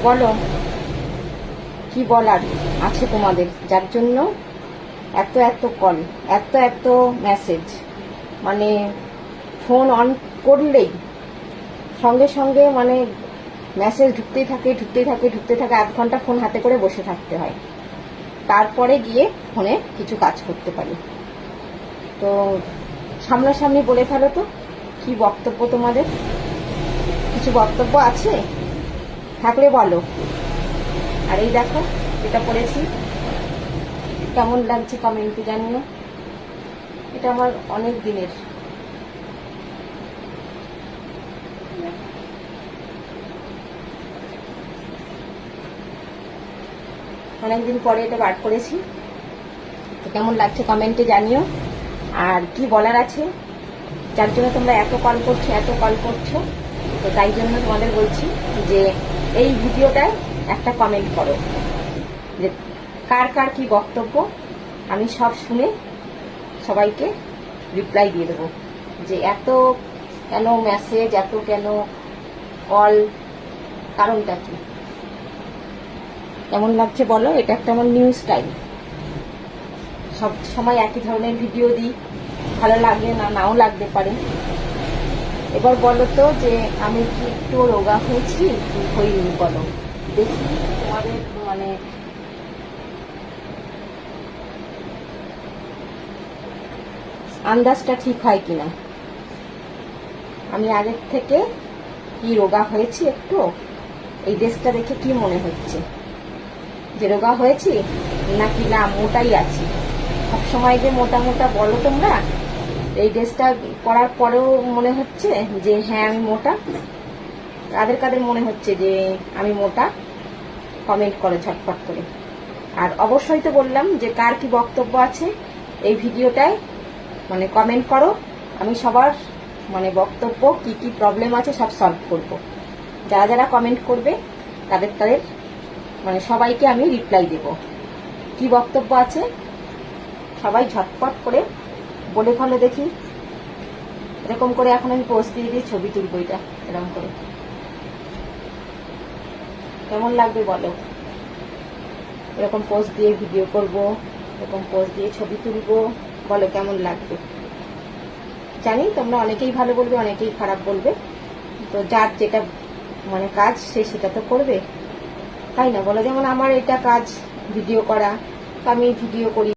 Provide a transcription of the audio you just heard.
বলো কি বলার আছে তোমাদের, যার জন্য এত এত কল, এত এত মেসেজ। মানে ফোন অন করলেই সঙ্গে সঙ্গে মানে মেসেজ ঢুকতেই থাকে। 1 ঘন্টা ফোন হাতে করে বসে থাকতে হয়, তারপরে গিয়ে ফোনে কিছু কাজ করতে পারি। তো সামনাসামনি বলে ফেলো তো, কি বক্তব্য তোমাদের? কিছু বক্তব্য আছে থাকলে বলো। আর এই দেখো এটা পড়েছি, কেমন লাগছে কমেন্টে জানিও। এটা আমার অনেক দিনের, অনেকদিন পরে এটা বার করেছি। তো কেমন লাগছে কমেন্টে জানিও। আর কি বলার আছে, যার জন্য তোমরা এত কল করছো, তো তাই জন্য তোমাদের বলছি যে এই ভিডিওটায় একটা কমেন্ট করো, যে কার কার কি বক্তব্য। আমি সব শুনে সবাইকে রিপ্লাই দিয়ে দেবো, যে এত কেন মেসেজ, এত কেন কল, কারণটা কি। কেমন লাগছে বলো। এটা একটা আমার নিউজ টাইম, সব সময় একই ধরনের ভিডিও দিই, ভালো লাগবে না, নাও লাগতে পারে। এবার বলো তো যে আমি কি একটু রোগা হয়েছি কি হইনি, বলো দেখি তোমাদের মানে আন্দাজটা ঠিক হয় কিনা। আমি আগের থেকে কি রোগা হয়েছি একটু, এই ড্রেসটা দেখে কি মনে হচ্ছে, যে রোগা হয়েছি নাকি না মোটাই আছি। সবসময় যে মোটা মোটা বলো তোমরা, এই ড্রেসটা পরার পরেও মনে হচ্ছে যে হ্যাঁ আমি মোটা। কাদের কাদের মনে হচ্ছে যে আমি মোটা, কমেন্ট করো ঝটপট করে। আর অবশ্যই তো বললাম যে কার কি বক্তব্য আছে এই ভিডিওটায় মানে কমেন্ট করো। আমি সবার মানে বক্তব্য কি কি প্রবলেম আছে সব সলভ করব। যারা যারা কমেন্ট করবে তাদের মানে সবাইকে আমি রিপ্লাই দেব। কি বক্তব্য আছে সবাই ঝটপট করে বলে ফেলো দেখি। এরকম করে এখন আমি পোস্ট দিয়ে দিয়ে ছবি তুলবো, এটা এরকম করে কেমন লাগবে বলো। এরকম পোস্ট দিয়ে ভিডিও করব, এরকম পোস্ট দিয়ে ছবি তুলবো, বলো কেমন লাগবে। জানি তোমরা অনেকেই ভালো বলবে, অনেকেই খারাপ বলবে, তো যার যেটা মানে কাজ সে সেটা তো করবে, তাই না বলো। যেমন আমার এটা কাজ ভিডিও করা, তো আমি ভিডিও করি।